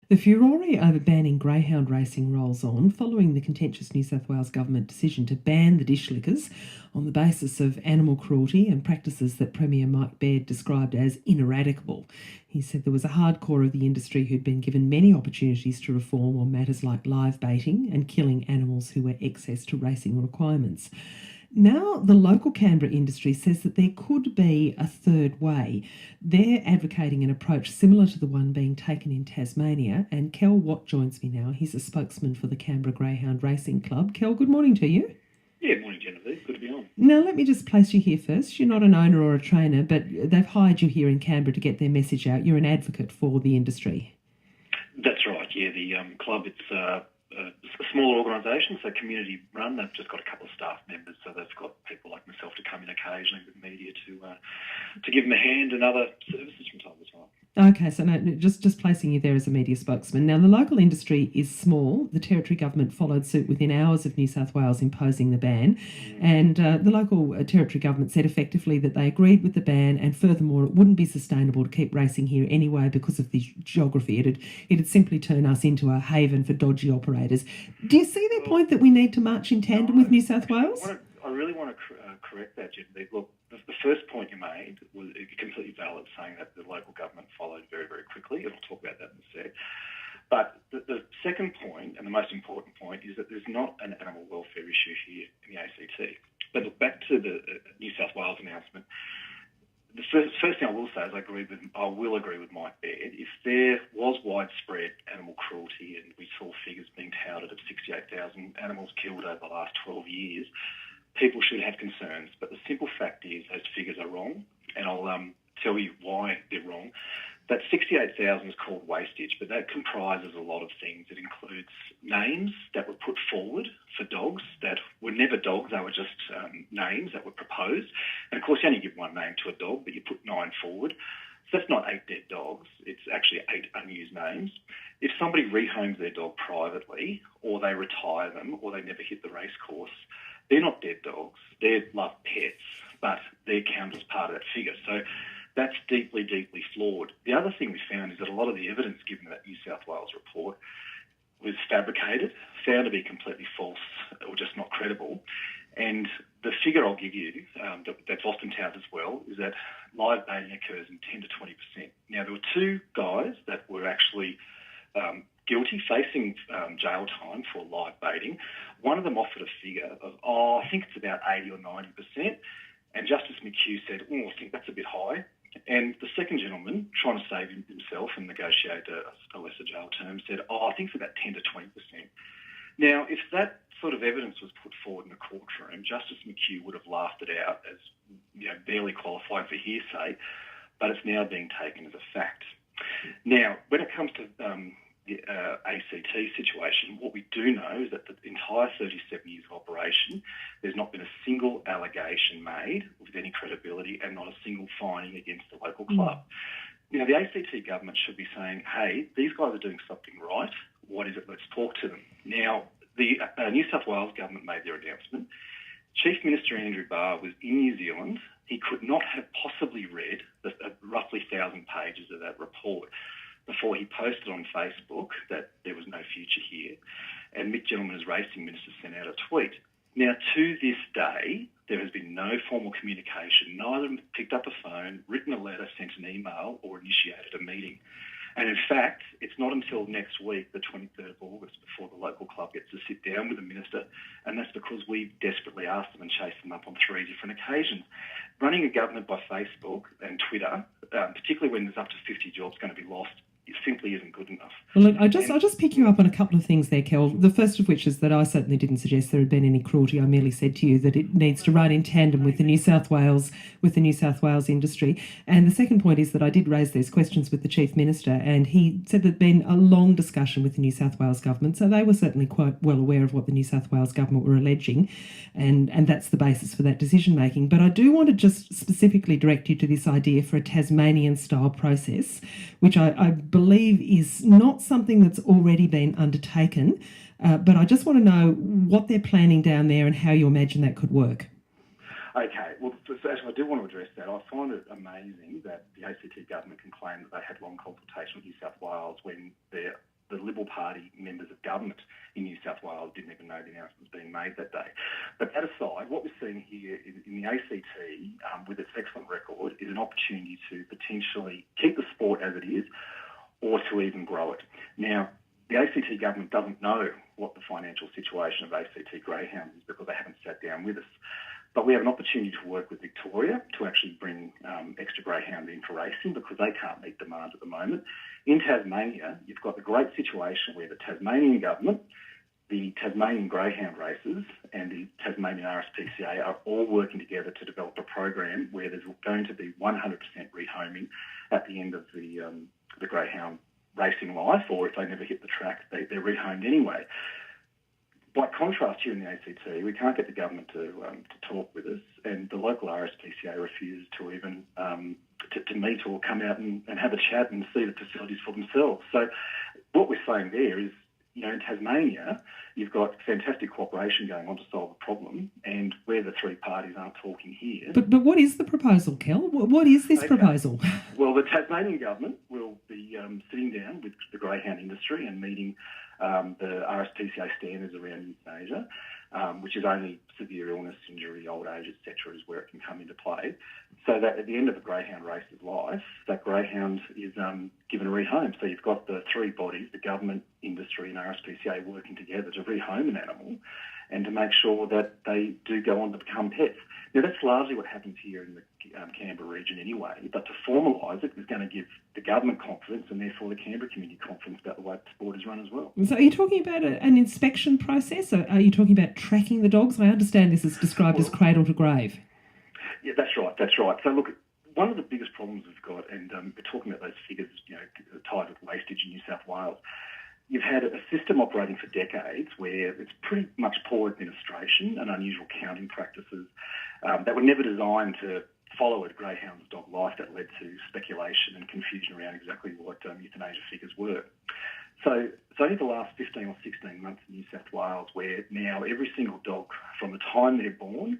The furore over banning greyhound racing rolls on following the contentious New South Wales Government decision to ban the dish lickers on the basis of animal cruelty and practices that Premier Mike Baird described as ineradicable. He said there was a hardcore of the industry who'd been given many opportunities to reform on matters like live baiting and killing animals who were excess to racing requirements. Now, the local Canberra industry says that there could be a third way. They're advocating an approach similar to the one being taken in Tasmania, and Kel Watt joins me now. He's a spokesman for the Canberra Greyhound Racing Club. Kel, good morning to you. Yeah, morning, Genevieve. Good to be on. Now, let me just place you here first. You're not an owner or a trainer, but they've hired you here in Canberra to get their message out. You're an advocate for the industry. That's right. Yeah, the club, it's a small organisation, so community run. They've just got a couple of staff members, so they've got people like myself to come in occasionally with media to give them a hand and other services from time to time. Okay, so no, just placing you there as a media spokesman. Now, the local industry is small. The Territory Government followed suit within hours of New South Wales imposing the ban. And the local Territory Government said effectively that they agreed with the ban, and furthermore, it wouldn't be sustainable to keep racing here anyway because of the geography. It'd simply turn us into a haven for dodgy operators. Do you see their point that we need to march in tandem with New South Wales? I really want to correct that, Genevieve. Look, the first point you made was completely valid, saying that the local government followed very, very quickly, and I'll talk about that in a sec. But the second point, and the most important point, is that there's not an animal welfare issue here in the ACT. But look, back to the New South Wales announcement. The first thing I will say is I will agree with Mike Baird. If there was widespread animal cruelty and we saw figures being touted of 68,000 animals killed over the last 12 years, people should have concerns. But the simple fact is those figures are wrong, and I'll tell you why they're wrong. That 68,000 is called wastage, but that comprises a lot of things. It includes names that were put forward for dogs that were never dogs, they were just names that were proposed. And of course, you only give one name to a dog, but you put 9 forward. So that's not 8 dead dogs, it's actually 8 unused names. If somebody rehomes their dog privately, or they retire them, or they never hit the race course, they're not dead dogs, they're loved pets, but they're counted as part of that figure. So that's deeply, deeply flawed. The other thing we found is that a lot of the evidence given in that New South Wales report was fabricated, found to be completely false or just not credible. And the figure I'll give you, that's often touted as well, is that live baiting occurs in 10 to 20%. Now, there were 2 guys that were actually guilty, facing jail time for live baiting. One of them offered a figure of, I think it's about 80 or 90%. And Justice McHugh said, I think that's a bit high. And the second gentleman, trying to save himself and negotiate a lesser jail term, said, I think it's about 10 to 20%. Now, if that sort of evidence was put forward in a courtroom, Justice McHugh would have laughed it out as barely qualifying for hearsay, but it's now being taken as a fact. Now, when it comes to the ACT situation, what we do know is that the entire 37 years of operation, there's not been a single allegation made with any credibility and not a single finding against the local club. Now, the ACT government should be saying, hey, these guys are doing something right. What is it? Let's talk to them. Now, the New South Wales government made their announcement. Chief Minister Andrew Barr was in New Zealand. He could not have possibly read the roughly 1,000 pages of that report before he posted on Facebook that there was no future here. And Mick Gentleman, as Racing Minister, sent out a tweet. Now, to this day, there has been no formal communication. Neither of them picked up a phone, written a letter, sent an email, or initiated a meeting. And in fact, it's not until next week, the 23rd of August, before the local club gets to sit down with the minister, and that's because we desperately asked them and chased them up on 3 different occasions. Running a government by Facebook and Twitter, particularly when there's up to 50 jobs going to be lost, it simply isn't good enough. Well, look, I'll just pick you up on a couple of things there, Kel. The first of which is that I certainly didn't suggest there had been any cruelty. I merely said to you that it needs to run in tandem with the New South Wales industry. And the second point is that I did raise these questions with the Chief Minister, and he said there'd been a long discussion with the New South Wales government, so they were certainly quite well aware of what the New South Wales government were alleging, and that's the basis for that decision making. But I do want to just specifically direct you to this idea for a Tasmanian-style process, which I believe is not something that's already been undertaken, but I just want to know what they're planning down there and how you imagine that could work. Okay, well, I do want to address that. I find it amazing that the ACT government can claim that they had long consultation with New South Wales when their Liberal Party members of government in New South Wales didn't even know the announcement was being made that day. But that aside, what we're seeing here in the ACT, with its excellent record, is an opportunity to potentially keep the sport as it is or to even grow it. Now, the ACT government doesn't know what the financial situation of ACT Greyhounds is because they haven't sat down with us. But we have an opportunity to work with Victoria to actually bring extra greyhound in for racing because they can't meet demand at the moment. In Tasmania, you've got the great situation where the Tasmanian government, the Tasmanian Greyhound Races and the Tasmanian RSPCA are all working together to develop a program where there's going to be 100% rehoming at the end of the greyhound racing life, or if they never hit the track, they're rehomed anyway. By contrast, here in the ACT, we can't get the government to talk with us, and the local RSPCA refuses to even to meet or come out and have a chat and see the facilities for themselves. So what we're saying there is, in Tasmania, you've got fantastic cooperation going on to solve the problem, and where the three parties aren't talking here. But what is the proposal, Kel? What is this proposal? Well, the Tasmanian government will be sitting down with the greyhound industry and meeting the RSPCA standards around euthanasia, which is only severe illness, injury, old age, etc., is where it can come into play. So that at the end of a greyhound race's life, that greyhound is given a rehome. So you've got the three bodies, the government, industry and RSPCA, working together to rehome an animal and to make sure that they do go on to become pets. Now, that's largely what happens here in the Canberra region anyway, but to formalise it is going to give the government confidence and therefore the Canberra community confidence about the way the sport is run as well. So are you talking about an inspection process, or are you talking about tracking the dogs? I understand this is described as cradle to grave. Yeah, that's right. So look, one of the biggest problems we've got, and we're talking about those figures, tied with wastage in New South Wales, you've had a system operating for decades where it's pretty much poor administration and unusual counting practices that were never designed to follow a greyhound's dog life that led to speculation and confusion around exactly what euthanasia figures were. So it's only the last 15 or 16 months in New South Wales where now every single dog, from the time they're born,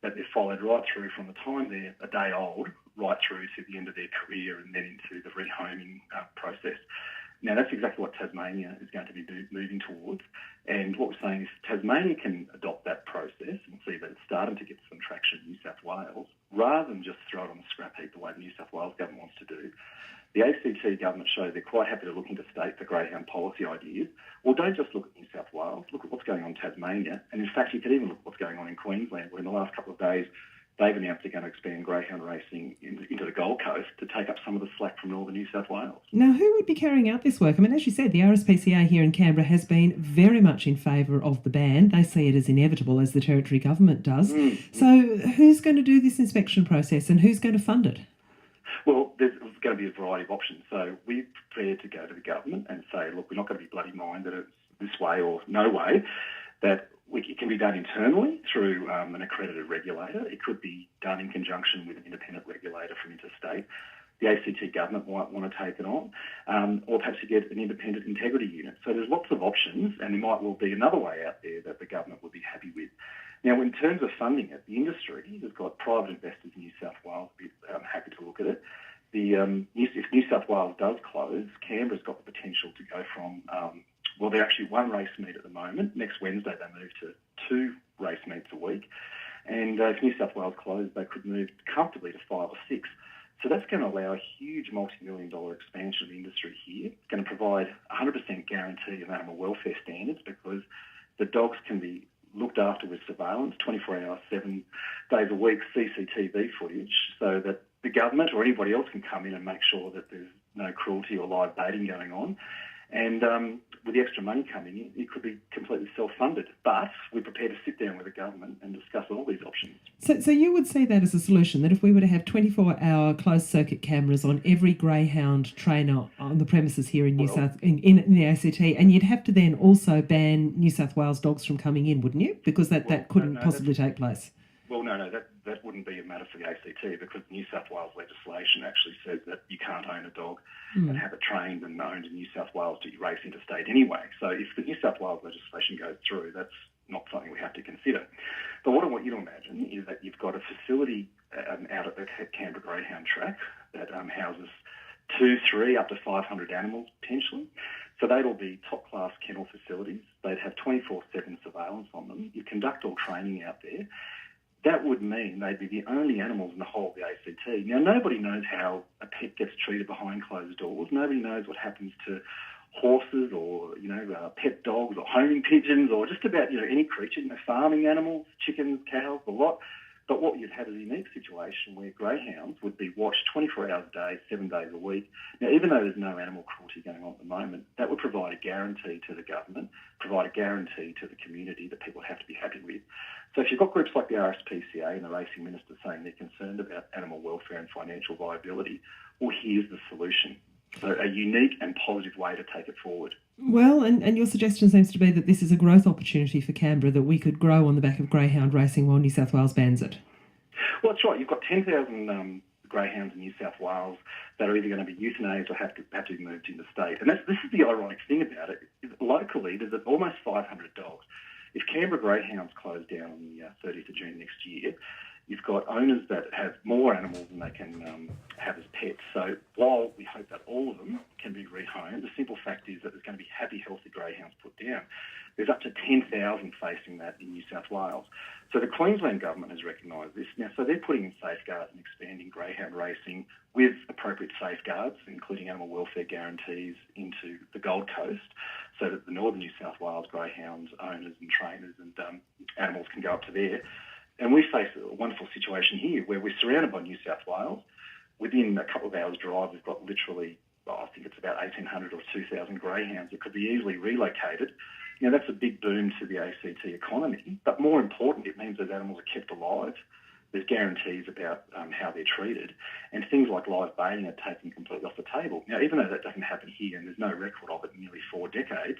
that they're followed right through from the time they're a day old, right through to the end of their career and then into the rehoming process. Now, that's exactly what Tasmania is going to be moving towards. And what we're saying is Tasmania can adopt that process and see that it's starting to get some traction in New South Wales, rather than just throw it on the scrap heap the way the New South Wales government wants to do. The ACT government shows they're quite happy to look into state for greyhound policy ideas. Well, don't just look at New South Wales, look at what's going on in Tasmania. And in fact, you could even look at what's going on in Queensland, where in the last couple of days, they've announced they're going to expand greyhound racing into the Gold Coast to take up some of the slack from northern New South Wales. Now, who would be carrying out this work? I mean, as you said, the RSPCA here in Canberra has been very much in favour of the ban. They see it as inevitable, as the Territory Government does. So who's going to do this inspection process and who's going to fund it? Well, there's going to be a variety of options. So we're prepared to go to the government and say, look, we're not going to be bloody minded it's this way or no way, that it can be done internally through an accredited regulator. It could be done in conjunction with an independent regulator from interstate. The ACT government might want to take it on, or perhaps you get an independent integrity unit. So there's lots of options, and there might well be another way out there that the government would be happy with. Now, in terms of funding it, the industry has got private investors in New South Wales be happy to look at it. If New South Wales does close, Canberra's got the potential to go from they're actually one race meet at the moment. Next Wednesday, they move to 2 race meets a week. And if New South Wales closed, they could move comfortably to 5 or 6. So that's going to allow a huge multi-million-dollar expansion of the industry here. It's going to provide 100% guarantee of animal welfare standards because the dogs can be looked after with surveillance, 24 hours, 7 days a week, CCTV footage, so that the government or anybody else can come in and make sure that there's no cruelty or live baiting going on. And with the extra money coming in, it could be completely self-funded. But we're prepared to sit down with the government and discuss all these options. So you would see that as a solution, that if we were to have 24-hour closed-circuit cameras on every greyhound trainer on the premises here in in the ACT, and you'd have to then also ban New South Wales dogs from coming in, wouldn't you? Because that couldn't possibly take place. Well, no, that wouldn't be a matter for the ACT because New South Wales legislation actually says that you can't own a dog and have it trained and owned in New South Wales to race interstate anyway. So if the New South Wales legislation goes through, that's not something we have to consider. But what I want you to imagine is that you've got a facility out at the Canberra Greyhound track that houses 2, 3, up to 500 animals potentially. So So they'd all be top-class kennel facilities. They'd have 24/7 surveillance on them. You conduct all training out there. That would mean they'd be the only animals in the whole of the ACT. Now, nobody knows how a pet gets treated behind closed doors. Nobody knows what happens to horses or, pet dogs or homing pigeons or just about, any creature, farming animals, chickens, cows, the lot. But what you'd have is a unique situation where greyhounds would be watched 24 hours a day, 7 days a week. Now, even though there's no animal cruelty going on at the moment, that would provide a guarantee to the government, provide a guarantee to the community that people have to be happy with. So if you've got groups like the RSPCA and the Racing Minister saying they're concerned about animal welfare and financial viability, well, here's the solution. So a unique and positive way to take it forward. Well, and your suggestion seems to be that this is a growth opportunity for Canberra, that we could grow on the back of greyhound racing while New South Wales bans it. Well, that's right. You've got 10,000 greyhounds in New South Wales that are either going to be euthanized or have to be moved into state. And this is the ironic thing about it. Locally, there's almost 500 dogs. If Canberra Greyhounds close down on the 30th of June next year, you've got owners that have more animals than they can have as pets. So while we hope that all of them can be rehomed, the simple fact is that there's going to be happy, healthy greyhounds put down. There's up to 10,000 facing that in New South Wales. So the Queensland Government has recognised this. Now, so they're putting in safeguards and expanding greyhound racing with appropriate safeguards, including animal welfare guarantees, into the Gold Coast, so that the northern New South Wales greyhound owners and trainers and animals can go up to there. And we face a wonderful situation here where we're surrounded by New South Wales. Within a couple of hours' drive, we've got literally, I think it's about 1,800 or 2,000 greyhounds that could be easily relocated. That's a big boom to the ACT economy. But more important, it means those animals are kept alive. There's guarantees about how they're treated. And things like live baiting are taken completely off the table. Now, even though that doesn't happen here and there's no record of it in nearly 4 decades,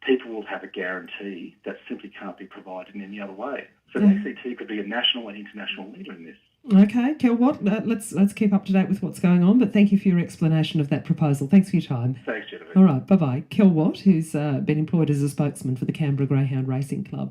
people will have a guarantee that simply can't be provided in any other way. So the ACT could be a national and international leader in this. Okay, Kel Watt, let's keep up to date with what's going on, but thank you for your explanation of that proposal. Thanks for your time. Thanks, Genevieve. All right, bye-bye. Kel Watt, who's been employed as a spokesman for the Canberra Greyhound Racing Club.